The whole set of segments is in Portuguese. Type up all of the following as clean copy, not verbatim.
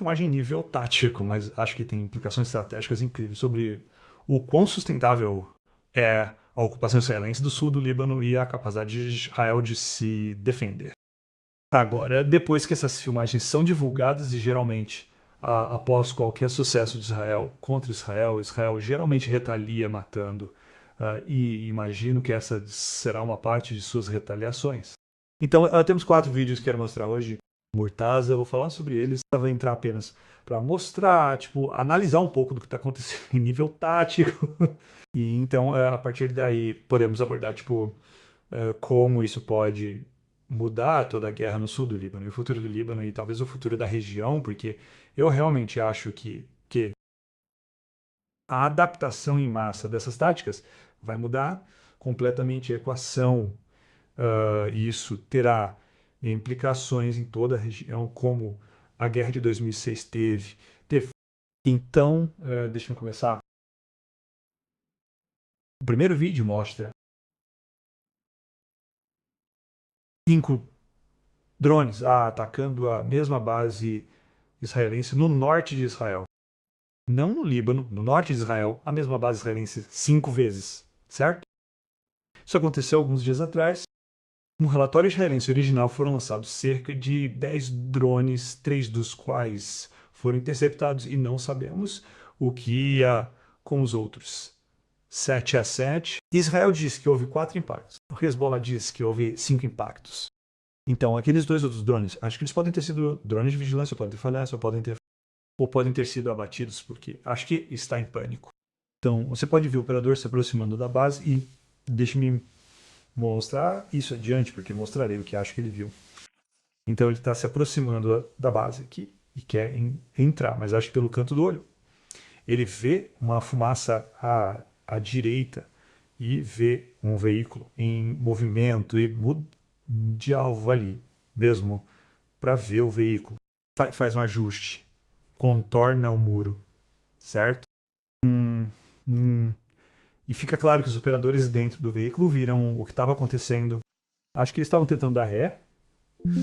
filmagem em nível tático, mas acho que tem implicações estratégicas incríveis sobre o quão sustentável é a ocupação israelense do sul do Líbano e a capacidade de Israel de se defender. Agora, depois que essas filmagens são divulgadas e geralmente após qualquer sucesso de Israel contra Israel, Israel geralmente retalia matando, e imagino que essa será uma parte de suas retaliações. Então, temos 4 vídeos que quero mostrar hoje. Murtaza, eu vou falar sobre eles, eu vou entrar apenas para mostrar, tipo, analisar um pouco do que está acontecendo em nível tático. E então, a partir daí, podemos abordar, tipo, como isso pode mudar toda a guerra no sul do Líbano, e o futuro do Líbano e talvez o futuro da região, porque eu realmente acho que a adaptação em massa dessas táticas vai mudar completamente a equação. E isso terá implicações em toda a região, como a guerra de 2006 teve. Então, deixa eu começar. O primeiro vídeo mostra 5 drones atacando a mesma base israelense no norte de Israel. Não no Líbano, no norte de Israel, a mesma base israelense 5 vezes, certo? Isso aconteceu alguns dias atrás. No relatório israelense original foram lançados cerca de 10 drones, 3 dos quais foram interceptados e não sabemos o que ia com os outros 7 a 7. Israel diz que houve 4 impactos. O Hezbollah diz que houve 5 impactos. Então, aqueles 2 outros drones, acho que eles podem ter sido drones de vigilância, podem ter falhado, ou podem ter sido abatidos, porque acho que está em pânico. Então, você pode ver o operador se aproximando da base e deixe-me mostrar isso adiante, porque mostrarei o que acho que ele viu. Então, ele está se aproximando da base aqui e quer entrar, mas acho que pelo canto do olho. Ele vê uma fumaça à direita e vê um veículo em movimento e muda de alvo ali mesmo para ver o veículo. Faz um ajuste, contorna o muro, certo? E fica claro que os operadores dentro do veículo viram o que estava acontecendo. Acho que eles estavam tentando dar ré,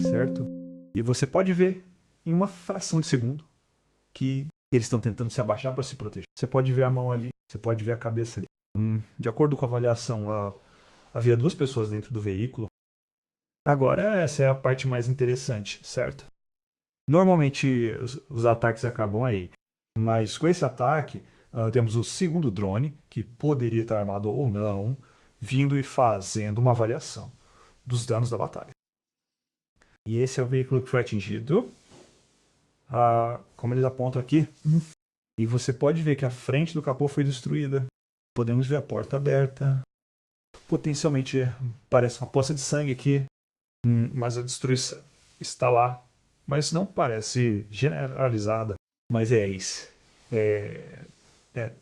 certo? E você pode ver em uma fração de segundo que eles estão tentando se abaixar para se proteger. Você pode ver a mão ali, você pode ver a cabeça ali. De acordo com a avaliação, havia 2 pessoas dentro do veículo. Agora, essa é a parte mais interessante, certo? Normalmente os ataques acabam aí, mas com esse ataque temos o segundo drone, que poderia estar armado ou não, vindo e fazendo uma avaliação dos danos da batalha. E esse é o veículo que foi atingido, como eles apontam aqui. E você pode ver que a frente do capô foi destruída. Podemos ver a porta aberta. Potencialmente parece uma poça de sangue aqui, mas a destruição está lá. Mas não parece generalizada. Mas é isso.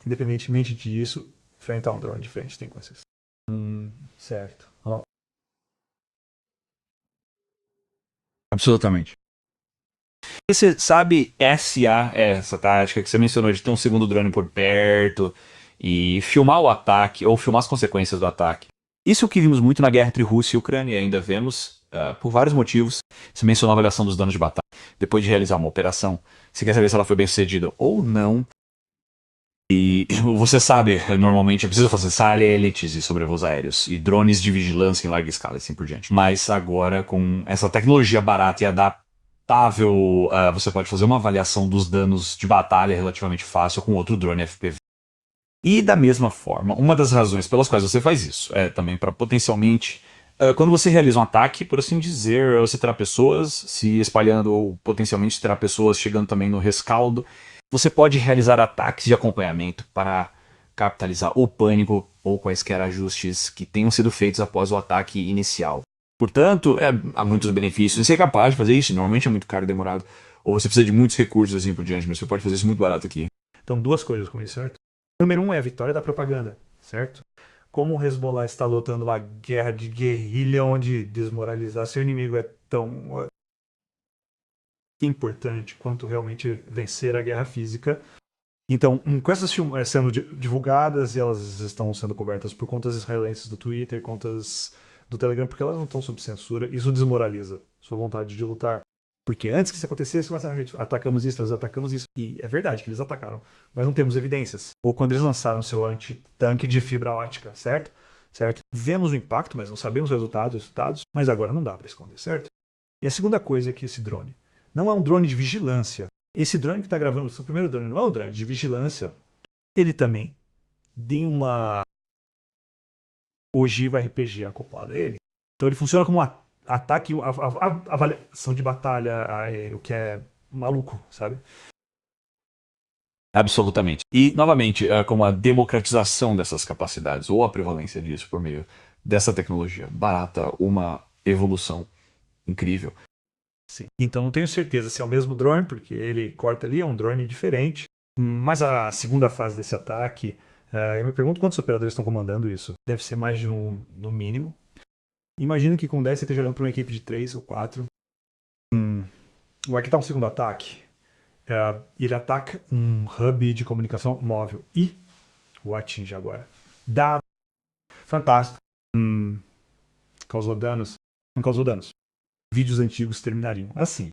Independentemente disso, enfrentar um drone de frente tem consequências. Certo. Absolutamente. Você sabe essa tática que você mencionou de ter um segundo drone por perto e filmar o ataque ou filmar as consequências do ataque. Isso é o que vimos muito na guerra entre Rússia e Ucrânia e ainda vemos por vários motivos. Você mencionou a avaliação dos danos de batalha. Depois de realizar uma operação, você quer saber se ela foi bem sucedida ou não. E você sabe, normalmente é preciso fazer satélites e sobrevoos aéreos e drones de vigilância em larga escala e assim por diante. Mas agora, com essa tecnologia barata e adaptável, você pode fazer uma avaliação dos danos de batalha relativamente fácil com outro drone FPV. E da mesma forma, uma das razões pelas quais você faz isso é também para potencialmente, quando você realiza um ataque, por assim dizer, você terá pessoas se espalhando ou potencialmente terá pessoas chegando também no rescaldo. Você pode realizar ataques de acompanhamento para capitalizar o pânico ou quaisquer ajustes que tenham sido feitos após o ataque inicial. Portanto, há muitos benefícios. Você é capaz de fazer isso, normalmente é muito caro e demorado, ou você precisa de muitos recursos assim por diante, mas você pode fazer isso muito barato aqui. Então, 2 coisas com isso, certo? Número 1 é a vitória da propaganda, certo? Como o Hezbollah está lutando uma guerra de guerrilha onde desmoralizar seu inimigo é tão importante quanto realmente vencer a guerra física. Então, com essas filmagens sendo divulgadas, e elas estão sendo cobertas por contas israelenses do Twitter, contas do Telegram, porque elas não estão sob censura, isso desmoraliza sua vontade de lutar. Porque antes que isso acontecesse, começaram a gente, atacamos isso, nós atacamos isso. E é verdade que eles atacaram, mas não temos evidências. Ou quando eles lançaram seu anti-tanque de fibra ótica, certo? Certo? Vemos o impacto, mas não sabemos os resultados, mas agora não dá para esconder, certo? E a segunda coisa é que esse drone não é um drone de vigilância. Esse drone que está gravando, o seu primeiro drone, não é um drone de vigilância. Ele também tem uma ogiva RPG acoplada a ele. Então ele funciona como um ataque, avaliação de batalha, o que é maluco, sabe? Absolutamente. E, novamente, como a democratização dessas capacidades, ou a prevalência disso por meio dessa tecnologia barata, uma evolução incrível. Sim. Então não tenho certeza se é o mesmo drone, porque ele corta ali, é um drone diferente. Mas a segunda fase desse ataque, eu me pergunto quantos operadores estão comandando isso. Deve ser mais de um, no mínimo. Imagino que com 10 você esteja olhando para uma equipe de 3 ou 4. Aqui está um segundo ataque. Ele ataca um hub de comunicação móvel e o atinge agora. Dá. Fantástico. Causou danos? Não causou danos. Vídeos antigos terminariam assim.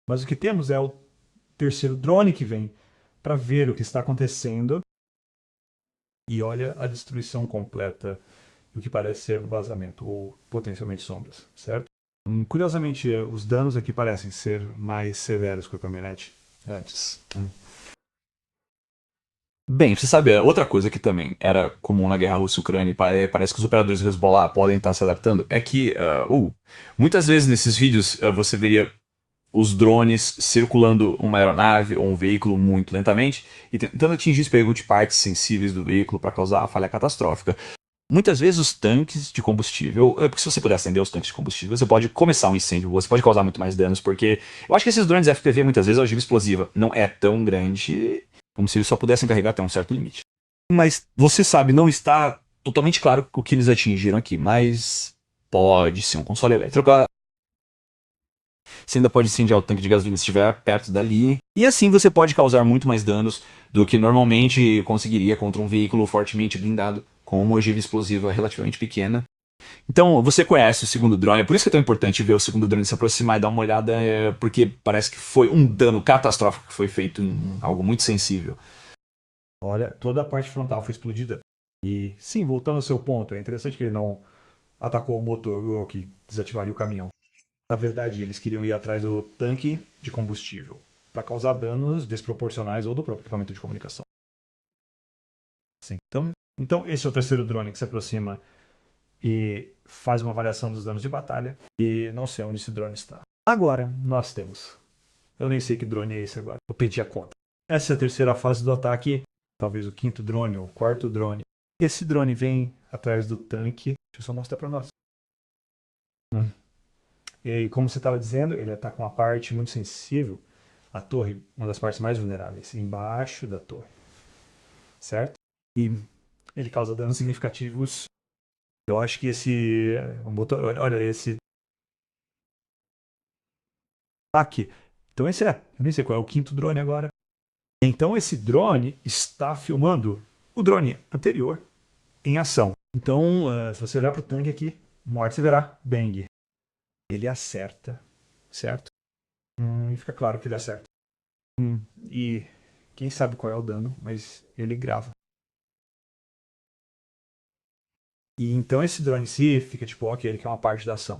Mas o que temos é o terceiro drone que vem para ver o que está acontecendo e olha a destruição completa e o que parece ser vazamento ou potencialmente sombras, certo? Curiosamente, os danos aqui parecem ser mais severos que a caminhonete antes. Bem, você sabe, outra coisa que também era comum na guerra Rússia-Ucrânia, e parece que os operadores Hezbollah podem estar se adaptando, é que muitas vezes nesses vídeos você veria os drones circulando uma aeronave ou um veículo muito lentamente e tentando atingir de partes sensíveis do veículo para causar a falha catastrófica. Muitas vezes os tanques de combustível, porque se você puder acender os tanques de combustível, você pode começar um incêndio, você pode causar muito mais danos, porque eu acho que esses drones FPV muitas vezes a ogiva explosiva não é tão grande como se eles só pudessem carregar até um certo limite. Mas você sabe, não está totalmente claro o que eles atingiram aqui, mas pode ser um console elétrico. Você ainda pode incendiar o tanque de gasolina se estiver perto dali. E assim você pode causar muito mais danos do que normalmente conseguiria contra um veículo fortemente blindado com uma ogiva explosiva relativamente pequena. Então, você conhece o segundo drone, é por isso que é tão importante ver o segundo drone se aproximar e dar uma olhada, porque parece que foi um dano catastrófico que foi feito em algo muito sensível. Olha, toda a parte frontal foi explodida. E sim, voltando ao seu ponto, é interessante que ele não atacou o motor ou que desativaria o caminhão. Na verdade, eles queriam ir atrás do tanque de combustível para causar danos desproporcionais ou do próprio equipamento de comunicação. Sim. Então, esse é o terceiro drone que se aproxima e faz uma avaliação dos danos de batalha. E não sei onde esse drone está. Agora, nós temos. Eu nem sei que drone é esse agora. Eu pedi a conta. Essa é a terceira fase do ataque. Talvez o quinto drone ou o quarto drone. Esse drone vem atrás do tanque. Deixa eu só mostrar para nós. E como você estava dizendo, ele está com uma parte muito sensível. A torre, uma das partes mais vulneráveis, embaixo da torre. Certo? E ele causa danos significativos. Eu acho que esse motor, olha esse aqui. Então esse eu nem sei qual é o quinto drone agora. Então esse drone está filmando o drone anterior em ação. Então, se você olhar para o tanque aqui, morte você verá bang. Ele acerta, certo? E fica claro que ele acerta. E quem sabe qual é o dano, mas ele grava. E então esse drone em si fica tipo, ok, ele quer uma parte da ação.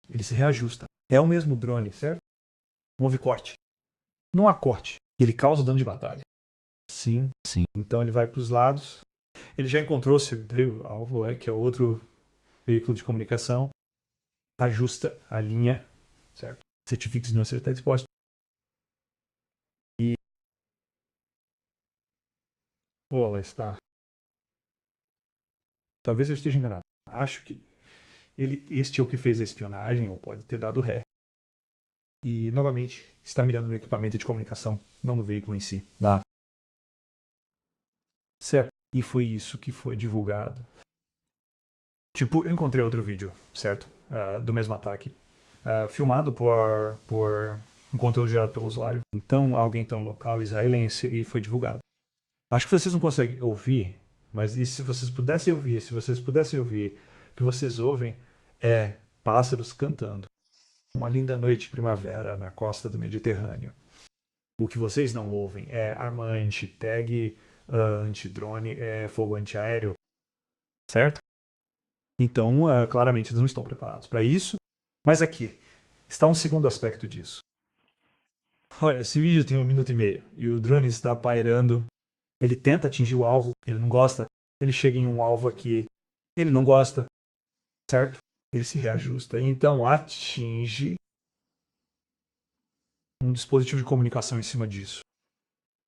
Ele se reajusta. É o mesmo drone, certo? Não houve corte. Não há corte. Ele causa dano de batalha. Sim. Então ele vai para os lados. Ele já encontrou seu alvo, que é outro veículo de comunicação. Ajusta a linha, certo? Certifica se não você está disposto. E ela está. Talvez eu esteja enganado. Acho que este é o que fez a espionagem, ou pode ter dado ré. E, novamente, está mirando no equipamento de comunicação, não no veículo em si. Certo. E foi isso que foi divulgado. Tipo, eu encontrei outro vídeo, certo? Do mesmo ataque. Filmado por um conteúdo gerado pelo usuário. Então, alguém está no local israelense e foi divulgado. Acho que vocês não conseguem ouvir, mas e se vocês pudessem ouvir, o que vocês ouvem é pássaros cantando. Uma linda noite de primavera na costa do Mediterrâneo. O que vocês não ouvem é arma anti-tag, anti-drone, fogo antiaéreo, certo? Então, claramente, eles não estão preparados para isso. Mas aqui está um segundo aspecto disso. Olha, esse vídeo tem 1 minuto e meio e o drone está pairando. Ele tenta atingir o alvo, ele não gosta. Ele chega em um alvo aqui, ele não gosta, certo? Ele se reajusta e então atinge um dispositivo de comunicação em cima disso.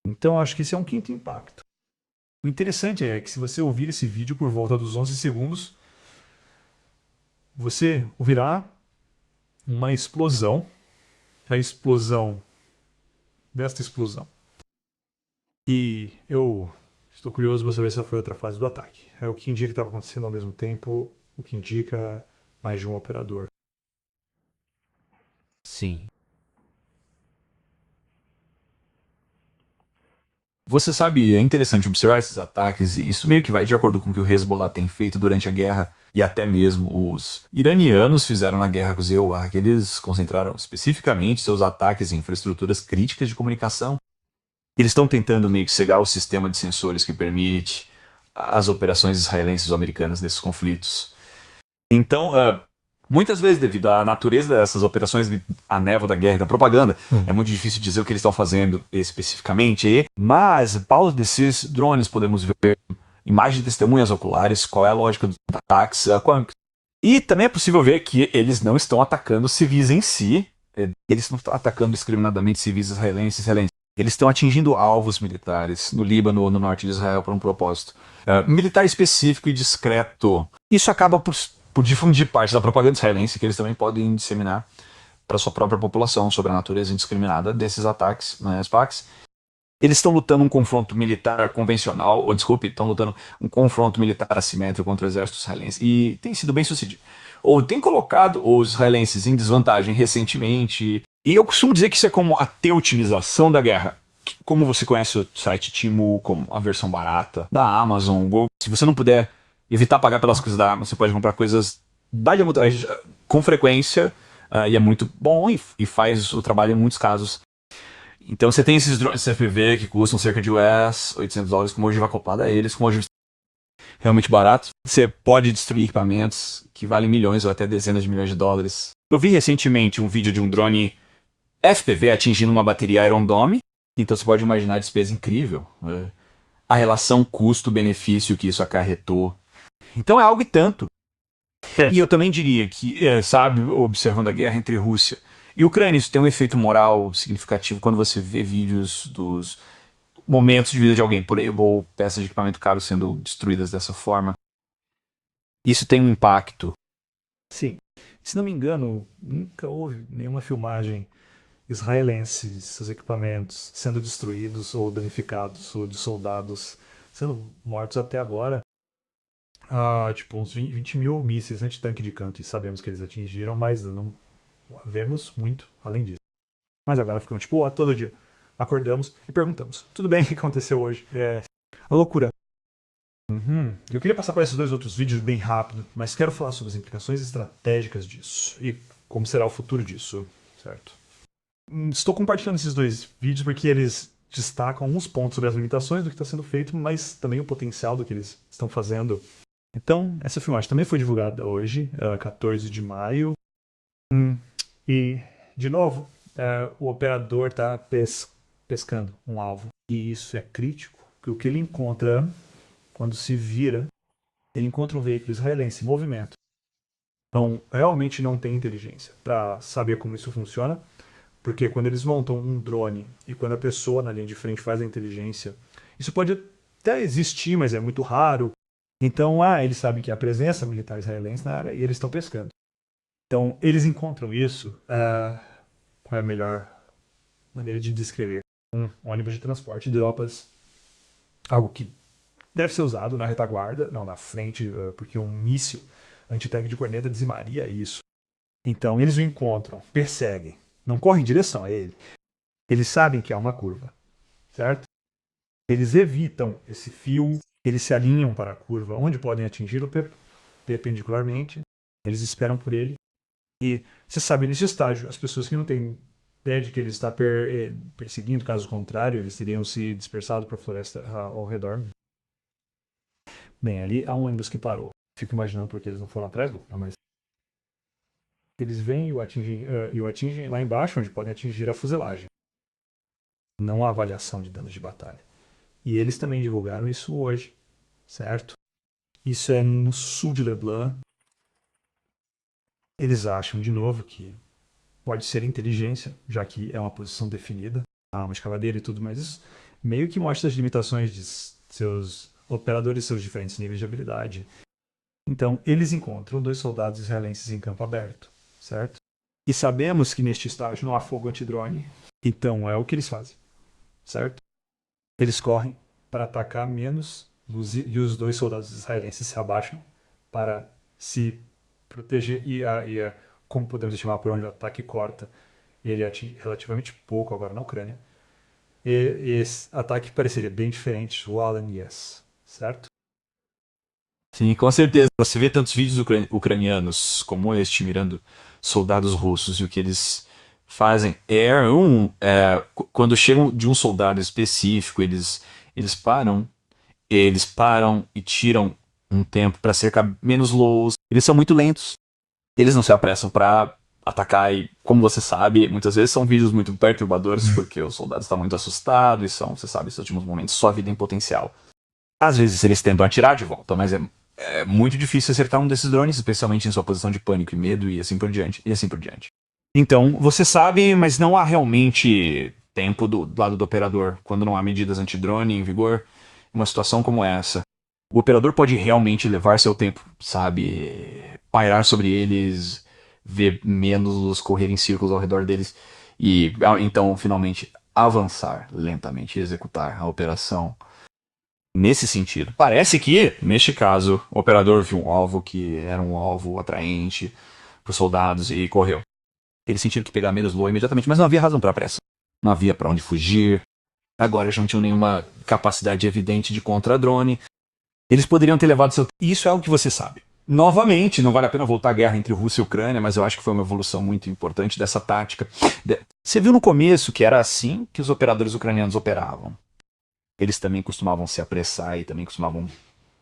Então acho que esse é um quinto impacto. O interessante é que se você ouvir esse vídeo por volta dos 11 segundos, você ouvirá uma explosão, a explosão desta explosão. E eu estou curioso para saber se essa foi outra fase do ataque. É o que indica que estava acontecendo ao mesmo tempo, o que indica mais de um operador. Sim. Você sabe, é interessante observar esses ataques, e isso meio que vai de acordo com o que o Hezbollah tem feito durante a guerra, e até mesmo os iranianos fizeram na guerra com os EUA, que eles concentraram especificamente seus ataques em infraestruturas críticas de comunicação. Eles estão tentando meio que cegar o sistema de sensores que permite as operações israelenses ou americanas nesses conflitos. Então, muitas vezes, devido à natureza dessas operações, a névoa da guerra e da propaganda, é muito difícil dizer o que eles estão fazendo especificamente. Mas, para desses drones, podemos ver imagens de testemunhas oculares, qual é a lógica dos ataques. E também é possível ver que eles não estão atacando civis em si, eles não estão atacando discriminadamente civis israelenses. Eles estão atingindo alvos militares no Líbano ou no norte de Israel por um propósito militar específico e discreto. Isso acaba por difundir parte da propaganda israelense que eles também podem disseminar para sua própria população sobre a natureza indiscriminada desses ataques, né, SPACs. Eles estão lutando um confronto militar convencional, ou desculpe, estão lutando um confronto militar assimétrico contra o exército israelense, e tem sido bem sucedido. Ou tem colocado os israelenses em desvantagem recentemente, e eu costumo dizer que isso é como a teutinização da guerra. Como você conhece o site Temu como a versão barata da Amazon, ou se você não puder evitar pagar pelas coisas da Amazon, você pode comprar coisas da Yamutay com frequência, e é muito bom e faz o trabalho em muitos casos. Então você tem esses drones CFV que custam cerca de US $800 com ogiva acoplada a eles, com ogiva realmente barato. Você pode destruir equipamentos que valem milhões ou até dezenas de milhões de dólares. Eu vi recentemente um vídeo de um drone FPV atingindo uma bateria Iron Dome, então você pode imaginar a despesa incrível, a relação custo-benefício que isso acarretou. Então é algo e tanto. E eu também diria que, sabe, observando a guerra entre Rússia e Ucrânia, isso tem um efeito moral significativo quando você vê vídeos dos momentos de vida de alguém, por exemplo, ou peças de equipamento caro sendo destruídas dessa forma. Isso tem um impacto. Sim. Se não me engano, nunca houve nenhuma filmagem israelense de seus equipamentos sendo destruídos ou danificados, ou de soldados sendo mortos até agora. Tipo, uns 20 mil mísseis antitanque de canto, e sabemos que eles atingiram, mas não vemos muito além disso. Mas agora ficamos tipo, todo dia acordamos e perguntamos: tudo bem, o que aconteceu hoje? É a loucura. Eu queria passar por esses dois outros vídeos bem rápido, mas quero falar sobre as implicações estratégicas disso e como será o futuro disso, certo? Estou compartilhando esses dois vídeos porque eles destacam alguns pontos sobre as limitações do que está sendo feito, mas também o potencial do que eles estão fazendo. Então, essa filmagem também foi divulgada hoje, 14 de maio. E, de novo, o operador está pescando um alvo. E isso é crítico, porque o que ele encontra quando se vira, ele encontra um veículo israelense em movimento. Então, realmente não tem inteligência para saber como isso funciona, porque quando eles montam um drone e quando a pessoa na linha de frente faz a inteligência, isso pode até existir, mas é muito raro. Então, eles sabem que há presença militar israelense na área e eles estão pescando. Então, eles encontram isso, qual é a melhor maneira de descrever? Um ônibus de transporte de tropas, algo que deve ser usado na retaguarda, não na frente, porque um míssil antitanque de corneta dizimaria isso. Então, eles o encontram, perseguem, não correm em direção a ele. Eles sabem que há uma curva, certo? Eles evitam esse fio, eles se alinham para a curva, onde podem atingi-lo perpendicularmente. Eles esperam por ele E você sabe, nesse estágio, as pessoas que não têm ideia de que ele está perseguindo, caso contrário, eles teriam se dispersado para a floresta ao redor. Bem, ali há um ônibus que parou. Fico imaginando porque eles não foram atrás do mas eles vêm e o atingem lá embaixo, onde podem atingir a fuselagem. Não há avaliação de danos de batalha. E eles também divulgaram isso hoje, certo? Isso é no sul de Leblanc. Eles acham, de novo, que pode ser inteligência, já que é uma posição definida, há uma escavadeira e tudo, mas isso meio que mostra as limitações de seus operadores, seus diferentes níveis de habilidade. Então, eles encontram 2 soldados israelenses em campo aberto, certo? E sabemos que neste estágio não há fogo antidrone, então é o que eles fazem, certo? Eles correm para atacar menos e os 2 soldados israelenses se abaixam para se proteger como podemos estimar por onde o ataque corta, ele atinge relativamente pouco agora na Ucrânia. E esse ataque pareceria bem diferente do Alan Yes, certo? Sim, com certeza. Você vê tantos vídeos ucranianos como este mirando soldados russos e o que eles fazem quando chegam de um soldado específico, eles param e tiram um tempo para cercar menos lows. Eles são muito lentos. Eles não se apressam para atacar e, como você sabe, muitas vezes são vídeos muito perturbadores porque o soldado está muito assustado e são, você sabe, esses últimos momentos, sua vida em potencial. Às vezes eles tentam atirar de volta, mas é muito difícil acertar um desses drones, especialmente em sua posição de pânico e medo e assim por diante, e assim por diante. Então, você sabe, mas não há realmente tempo do lado do operador, quando não há medidas antidrone em vigor, uma situação como essa. O operador pode realmente levar seu tempo, sabe? Pairar sobre eles, ver menos correr em círculos ao redor deles e então finalmente avançar lentamente e executar a operação nesse sentido. Parece que, neste caso, o operador viu um alvo que era um alvo atraente para os soldados e correu. Eles sentiram que pegar menos low imediatamente, mas não havia razão para pressa. Não havia para onde fugir. Agora eles não tinham nenhuma capacidade evidente de contra-drone. Eles poderiam ter levado seu... Isso é algo que você sabe. Novamente, não vale a pena voltar à guerra entre Rússia e Ucrânia, mas eu acho que foi uma evolução muito importante dessa tática. Você viu no começo que era assim que os operadores ucranianos operavam. Eles também costumavam se apressar e também costumavam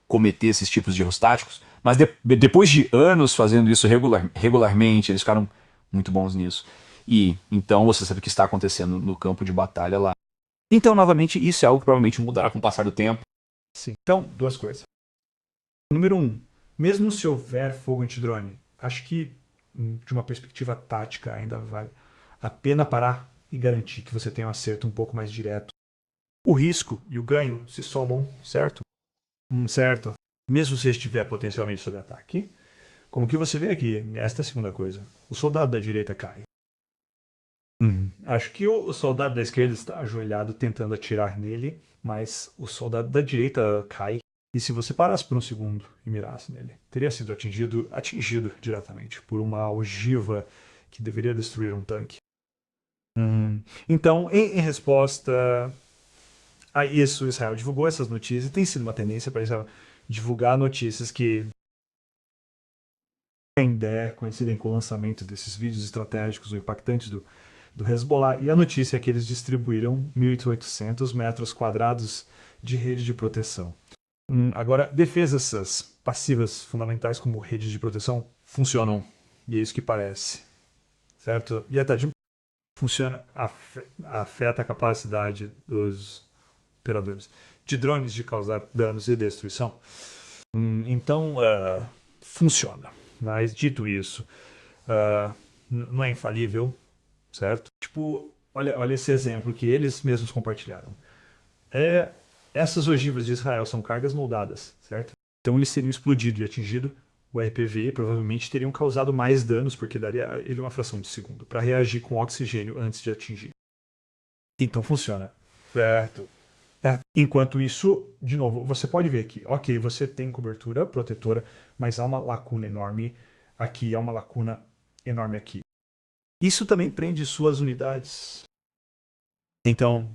cometer esses tipos de erros táticos, mas depois de anos fazendo isso regularmente, eles ficaram muito bons nisso. E então você sabe o que está acontecendo no campo de batalha lá. Então, novamente, isso é algo que provavelmente mudará com o passar do tempo. Sim. Então, 2 coisas. Número 1, mesmo se houver fogo antidrone, acho que, de uma perspectiva tática, ainda vale a pena parar e garantir que você tenha um acerto um pouco mais direto. O risco e o ganho se somam, certo? Certo. Mesmo se estiver potencialmente sob ataque. Como que você vê aqui, esta é a segunda coisa. O soldado da direita cai. Acho que o soldado da esquerda está ajoelhado tentando atirar nele, mas o soldado da direita cai. E se você parasse por um segundo e mirasse nele, teria sido atingido diretamente por uma ogiva que deveria destruir um tanque. Então, em resposta a isso, Israel divulgou essas notícias. Tem sido uma tendência para Israel divulgar notícias que coincidem com o lançamento desses vídeos estratégicos ou impactantes do Hezbollah. E a notícia é que eles distribuíram 1.800 metros quadrados de rede de proteção. Agora, defesas passivas fundamentais como redes de proteção funcionam. E é isso que parece. Certo? E até funciona, afeta a capacidade dos operadores de drones de causar danos e destruição. Então, funciona. Mas, dito isso, não é infalível, certo? Tipo, olha esse exemplo que eles mesmos compartilharam. Essas ogivas de Israel são cargas moldadas, certo? Então eles teriam explodido e atingido o RPG, provavelmente teriam causado mais danos, porque daria ele uma fração de segundo, para reagir com oxigênio antes de atingir. Então funciona. Certo. Enquanto isso, de novo, você pode ver que, ok, você tem cobertura protetora, mas há uma lacuna enorme aqui, há uma lacuna enorme aqui. Isso também prende suas unidades. Então,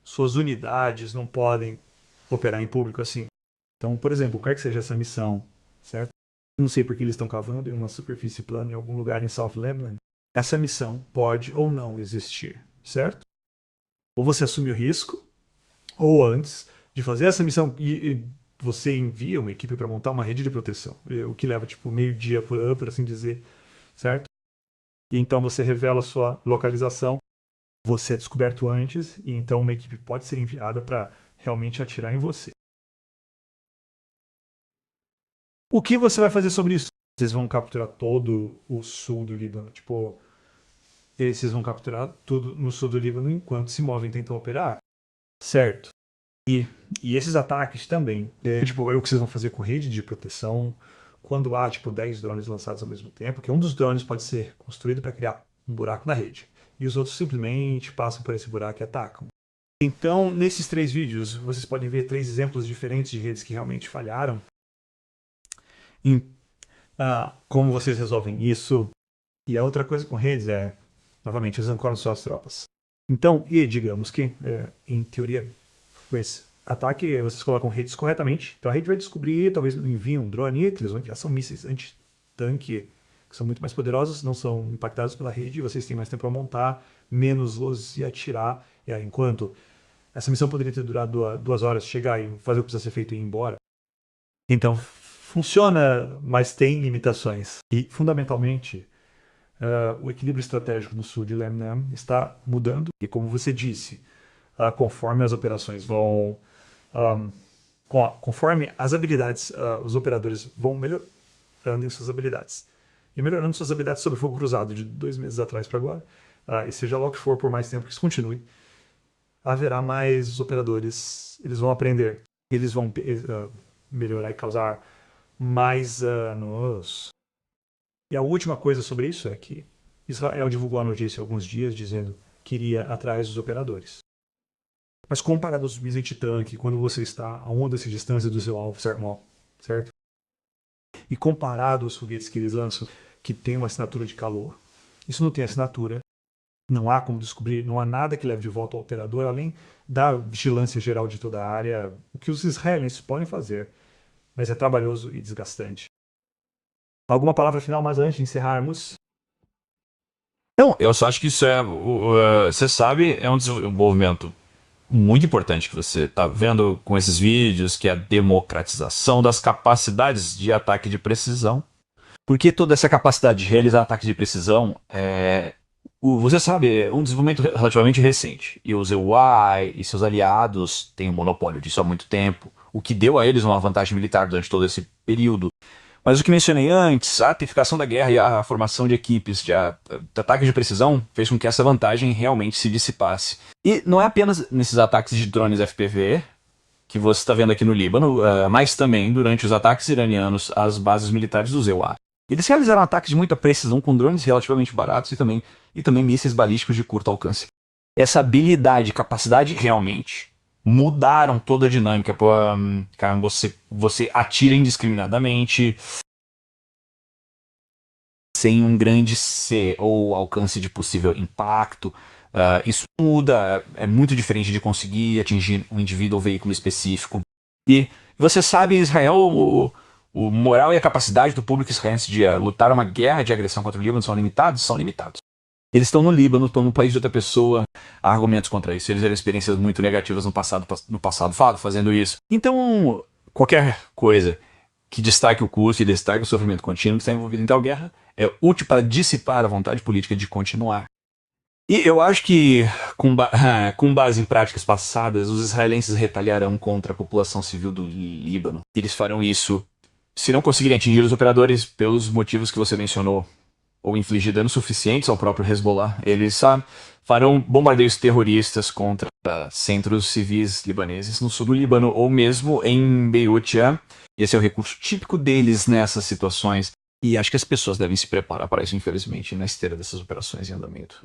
suas unidades não podem operar em público assim. Então, por exemplo, qualquer que seja essa missão, certo? não sei porque eles estão cavando em uma superfície plana em algum lugar em South Lebanon, essa missão pode ou não existir, certo? Ou você assume o risco, ou antes de fazer essa missão, e você envia uma equipe para montar uma rede de proteção, o que leva tipo meio dia por assim dizer, certo? E então você revela a sua localização, você é descoberto antes, e então uma equipe pode ser enviada para realmente atirar em você. O que você vai fazer sobre isso? Vocês vão capturar todo o sul do Líbano, tipo, vocês vão capturar tudo no sul do Líbano enquanto se movem e tentam operar, certo? E esses ataques também, tipo, é o que vocês vão fazer com rede de proteção, quando há, tipo, 10 drones lançados ao mesmo tempo, que um dos drones pode ser construído para criar um buraco na rede, e os outros simplesmente passam por esse buraco e atacam. Então, nesses 3 vídeos, vocês podem ver 3 exemplos diferentes de redes que realmente falharam. Como vocês resolvem isso. E a outra coisa com redes é, novamente, eles ancoram suas tropas. Então, e digamos que, em teoria, com esse ataque, vocês colocam redes corretamente. Então a rede vai descobrir, talvez envie um drone, que eles vão enviar, são mísseis anti-tanque, que são muito mais poderosos, não são impactados pela rede, e vocês têm mais tempo para montar, menos luz e atirar. E aí, enquanto essa missão poderia ter durado 2 horas, chegar e fazer o que precisa ser feito e ir embora. Então, funciona, mas tem limitações. E, fundamentalmente, o equilíbrio estratégico no sul de Lemnam está mudando. E, como você disse, conforme as operações vão... conforme as habilidades, os operadores vão melhorando em suas habilidades. E melhorando suas habilidades sobre fogo cruzado de 2 meses atrás para agora, e seja lá o que for por mais tempo que isso continue, haverá mais operadores, eles vão aprender, eles vão melhorar e causar mais danos. E a última coisa sobre isso é que Israel divulgou a notícia há alguns dias dizendo que iria atrás dos operadores. Mas comparado aos mísseis anti-tanque, quando você está a 1 dessa distância do seu alvo, certo? E comparado aos foguetes que eles lançam, que tem uma assinatura de calor, isso não tem assinatura, não há como descobrir, não há nada que leve de volta ao operador, além da vigilância geral de toda a área, o que os israelenses podem fazer, mas é trabalhoso e desgastante. Alguma palavra final, mas antes de encerrarmos? Não, eu só acho que isso você sabe, é um desenvolvimento muito importante que você está vendo com esses vídeos, que é a democratização das capacidades de ataque de precisão. Porque toda essa capacidade de realizar ataques de precisão você sabe, é um desenvolvimento relativamente recente. E os EUI e seus aliados têm um monopólio disso há muito tempo, o que deu a eles uma vantagem militar durante todo esse período. Mas o que mencionei antes, a amplificação da guerra e a formação de equipes de ataques de precisão fez com que essa vantagem realmente se dissipasse. E não é apenas nesses ataques de drones FPV que você está vendo aqui no Líbano, mas também durante os ataques iranianos às bases militares do EUA. Eles realizaram ataques de muita precisão com drones relativamente baratos e também mísseis balísticos de curto alcance. Essa habilidade e capacidade realmente mudaram toda a dinâmica. Você atira indiscriminadamente, sem um grande C ou alcance de possível impacto. Isso muda, é muito diferente de conseguir atingir um indivíduo ou veículo específico. E você sabe, Israel, o moral e a capacidade do público israelense de lutar uma guerra de agressão contra o Líbano são limitados? São limitados. Eles estão no Líbano, estão no país de outra pessoa, há argumentos contra isso. Eles tiveram experiências muito negativas no passado fazendo isso. Então, qualquer coisa que destaque o custo e destaque o sofrimento contínuo que está envolvido em tal guerra é útil para dissipar a vontade política de continuar. E eu acho que, com base em práticas passadas, os israelenses retaliarão contra a população civil do Líbano. Eles farão isso se não conseguirem atingir os operadores pelos motivos que você mencionou, ou infligir danos suficientes ao próprio Hezbollah. Eles farão bombardeios terroristas contra centros civis libaneses no sul do Líbano, ou mesmo em Beirute. Esse é o recurso típico deles nessas situações. E acho que as pessoas devem se preparar para isso, infelizmente, na esteira dessas operações em andamento.